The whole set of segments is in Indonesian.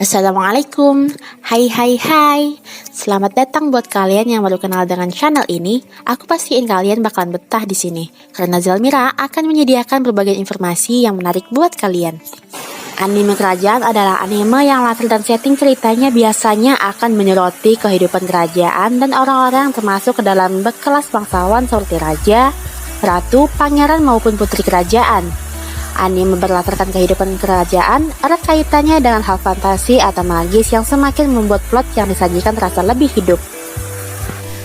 Assalamualaikum, hai hai hai. Selamat datang buat kalian yang baru kenal dengan channel ini. Aku pastiin kalian bakalan betah di sini karena Zalmira akan menyediakan berbagai informasi yang menarik buat kalian. Anime kerajaan adalah anime yang latar dan setting ceritanya biasanya akan menyoroti kehidupan kerajaan dan orang-orang termasuk ke dalam berkelas bangsawan seperti raja, ratu, pangeran maupun putri kerajaan. Anime berlatarkan kehidupan kerajaan erat kaitannya dengan hal fantasi atau magis yang semakin membuat plot yang disajikan terasa lebih hidup.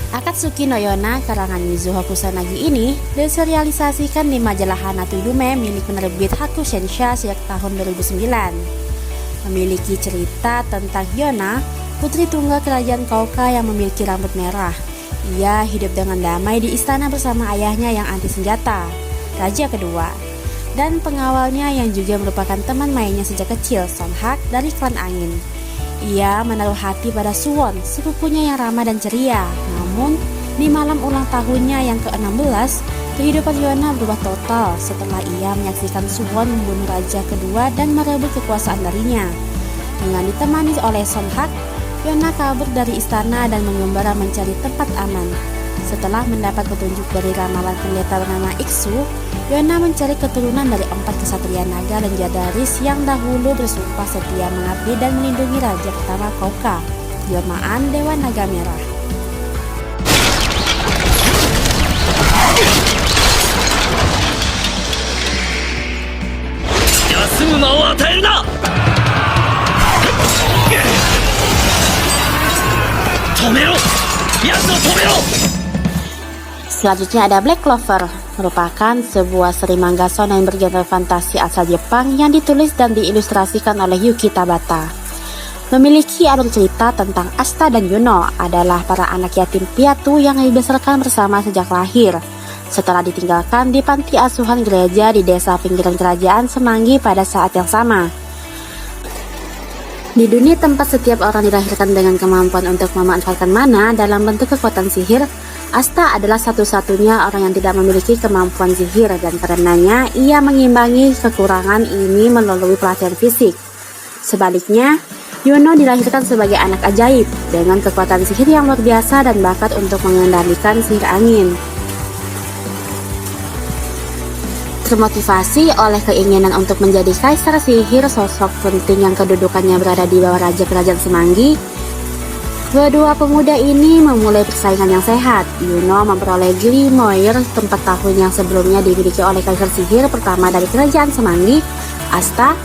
Akatsuki no Yona karangan Mizuho Kusanagi ini diserialisasikan di majalah Hanato Yume milik penerbit Hakusensha sejak tahun 2009. Memiliki cerita tentang Yona, putri tunggal kerajaan Kouka yang memiliki rambut merah. Ia hidup dengan damai di istana bersama ayahnya yang anti senjata, raja kedua, dan pengawalnya yang juga merupakan teman mainnya sejak kecil, Sonhak dari klan Angin. Ia menaruh hati pada Suwon, sepupunya yang ramah dan ceria. Namun, di malam ulang tahunnya yang ke-16, kehidupan Yona berubah total setelah ia menyaksikan Suwon membunuh raja kedua dan merebut kekuasaan darinya. Dengan ditemani oleh Sonhak, Yona kabur dari istana dan mengembara mencari tempat aman. Setelah mendapat petunjuk dari ramalan pendeta bernama Iksu, Yona mencari keturunan dari 4 kesatria naga legendaris yang dahulu bersumpah setia mengabdi dan melindungi raja pertama Kouka, jelmaan Dewa Naga Merah. Selanjutnya ada Black Clover, merupakan sebuah seri manga shonen bergenre fantasi asal Jepang yang ditulis dan diilustrasikan oleh Yuki Tabata. Memiliki alur cerita tentang Asta dan Yuno adalah para anak yatim piatu yang dibesarkan bersama sejak lahir, setelah ditinggalkan di panti asuhan gereja di desa pinggiran kerajaan Semanggi pada saat yang sama. Di dunia tempat setiap orang dilahirkan dengan kemampuan untuk memanfaatkan mana dalam bentuk kekuatan sihir, Asta adalah satu-satunya orang yang tidak memiliki kemampuan sihir dan karenanya ia mengimbangi kekurangan ini melalui pelatihan fisik. Sebaliknya, Yuno dilahirkan sebagai anak ajaib dengan kekuatan sihir yang luar biasa dan bakat untuk mengendalikan sihir angin. Termotivasi oleh keinginan untuk menjadi kaisar sihir, sosok penting yang kedudukannya berada di bawah raja kerajaan Semanggi, kedua pemuda ini memulai persaingan yang sehat. Yuno memperoleh Grimoire tempat tahun yang sebelumnya dimiliki oleh kaisar sihir pertama dari kerajaan Semanggi, Asta,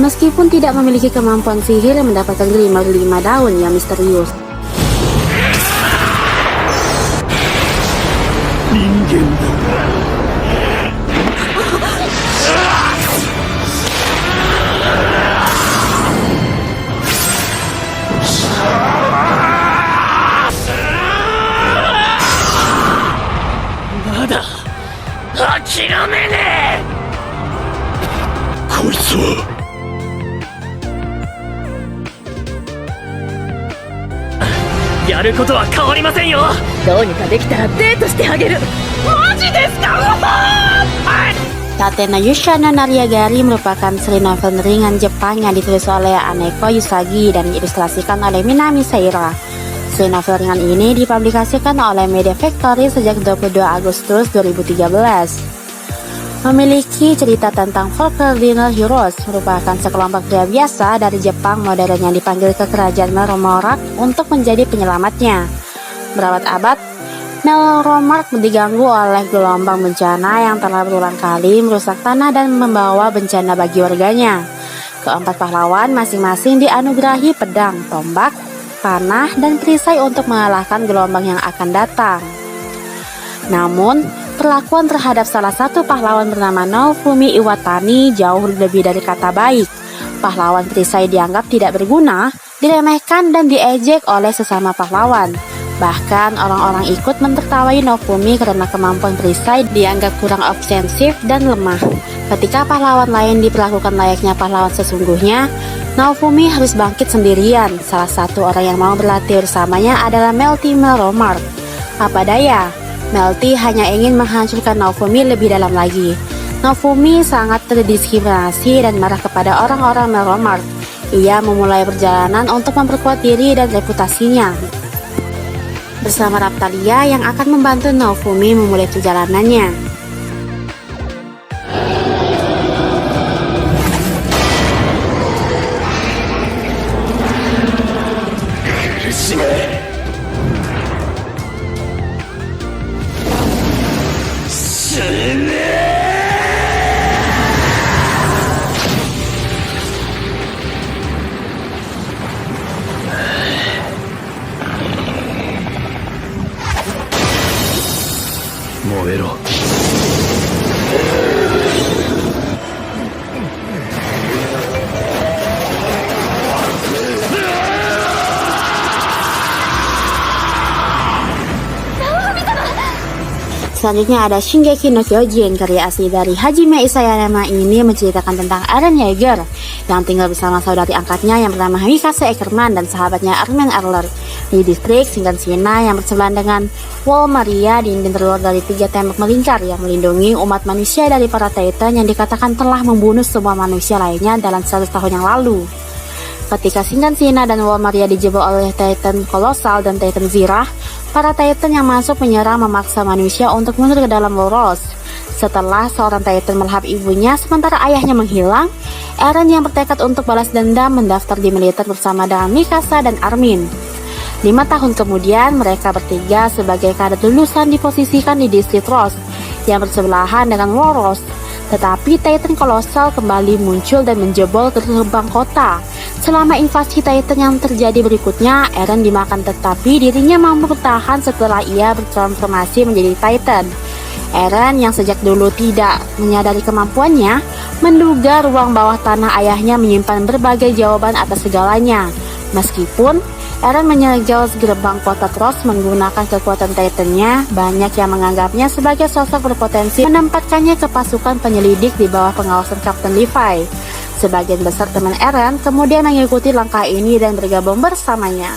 meskipun tidak memiliki kemampuan sihir, mendapatkan Grimoire 5 daun yang misterius. Tateno Yusha no Nariagari merupakan seri novel ringan Jepang yang ditulis oleh Aneko Yusagi dan diilustrasikan oleh Minami Seira. Seri novel ringan ini dipublikasikan oleh Media Factory sejak 22 Agustus 2013. Memiliki cerita tentang Cardinal Heroes, merupakan sekelompok pria biasa dari Jepang modern yang dipanggil ke kerajaan Melromark untuk menjadi penyelamatnya. Berabad-abad, Melromark diganggu oleh gelombang bencana yang telah berulang kali merusak tanah dan membawa bencana bagi warganya. Keempat pahlawan masing-masing dianugerahi pedang, tombak, panah, dan perisai untuk mengalahkan gelombang yang akan datang. Namun, perlakuan terhadap salah satu pahlawan bernama Naofumi Iwatani jauh lebih dari kata baik. Pahlawan perisai dianggap tidak berguna, diremehkan dan diejek oleh sesama pahlawan. Bahkan orang-orang ikut menertawai Naofumi karena kemampuan perisai dianggap kurang ofensif dan lemah. Ketika pahlawan lain diperlakukan layaknya pahlawan sesungguhnya, Naofumi harus bangkit sendirian. Salah satu orang yang mau berlatih bersamanya adalah Melty Melromark. Apa daya, Melty hanya ingin menghancurkan Naofumi lebih dalam lagi. Naofumi sangat terdiskriminasi dan marah kepada orang-orang Melromark. ia memulai perjalanan untuk memperkuat diri dan reputasinya. Bersama Raphtalia yang akan membantu Naofumi memulai perjalanannya. Selanjutnya ada Shingeki no Kyojin, karya asli dari Hajime Isayama. Ini menceritakan tentang Eren Yeager yang tinggal bersama saudari angkatnya yang bernama Mikase Eckerman dan sahabatnya Armin Erler di distrik Shinganshina yang bersebelahan dengan Wall Maria. Dinding terluar dari 3 tembok melingkar yang melindungi umat manusia dari para Titan yang dikatakan telah membunuh semua manusia lainnya dalam 100 tahun yang lalu. Ketika Shinganshina dan Wall Maria dijebol oleh Titan Kolosal dan Titan Zirah, para Titan yang masuk menyerang memaksa manusia untuk mundur ke dalam Loros. Setelah seorang Titan melahap ibunya sementara ayahnya menghilang, Eren yang bertekad untuk balas dendam mendaftar di militer bersama dengan Mikasa dan Armin. 5 tahun kemudian, mereka bertiga sebagai kadet lulusan diposisikan di distrik Ross yang bersebelahan dengan Loros. Tetapi Titan Kolosal kembali muncul dan menjebol gerbang kota. Selama invasi Titan yang terjadi berikutnya, Eren dimakan tetapi dirinya mampu bertahan setelah ia bertransformasi menjadi Titan. Eren yang sejak dulu tidak menyadari kemampuannya, menduga ruang bawah tanah ayahnya menyimpan berbagai jawaban atas segalanya. Meskipun Eren menyergap gerbang kota Trost menggunakan kekuatan Titannya, banyak yang menganggapnya sebagai sosok berpotensi menempatkannya ke pasukan penyelidik di bawah pengawasan Captain Levi. Sebagian besar teman Eren kemudian mengikuti langkah ini dan bergabung bersamanya.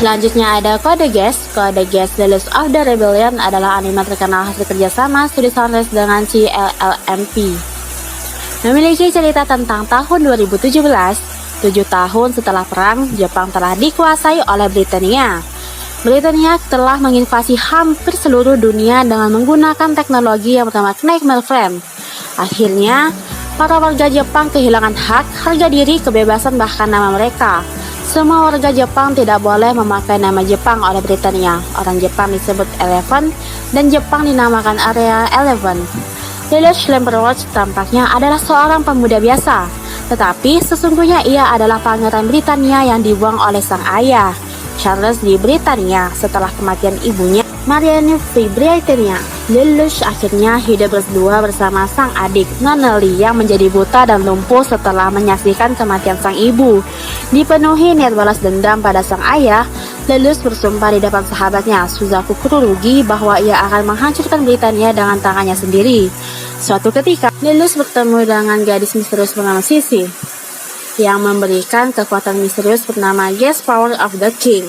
Selanjutnya ada Code Geass. Code Geass Leaders of the Rebellion adalah anime terkenal hasil kerjasama studi Sunrise dengan CLLMP. Memiliki cerita tentang tahun 2017, 7 tahun setelah perang, Jepang telah dikuasai oleh Britania. Britania telah menginvasi hampir seluruh dunia dengan menggunakan teknologi yang bernama Knight Mainframe. Akhirnya, para warga Jepang kehilangan hak, harga diri, kebebasan, bahkan nama mereka. Semua warga Jepang tidak boleh memakai nama Jepang oleh Britania. Orang Jepang disebut Eleven dan Jepang dinamakan Area Eleven. Lelouch Lamberwatch tampaknya adalah seorang pemuda biasa, tetapi sesungguhnya ia adalah pangeran Britania yang dibuang oleh sang ayah, Charles di Britania, setelah kematian ibunya, Marianne di Britania. Lelouch akhirnya hidup berdua bersama sang adik, Noneli, yang menjadi buta dan lumpuh setelah menyaksikan kematian sang ibu. Dipenuhi niat balas dendam pada sang ayah, Lelouch bersumpah di depan sahabatnya, Suzaku Kururugi, bahwa ia akan menghancurkan Britania dengan tangannya sendiri. Suatu ketika, Lelouch bertemu dengan gadis misterius bernama Sissy, yang memberikan kekuatan misterius bernama Geass Power of the King.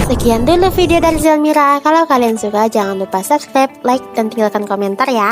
Sekian dulu video dari Zelmira. Kalau kalian suka, jangan lupa subscribe, like, dan tinggalkan komentar ya.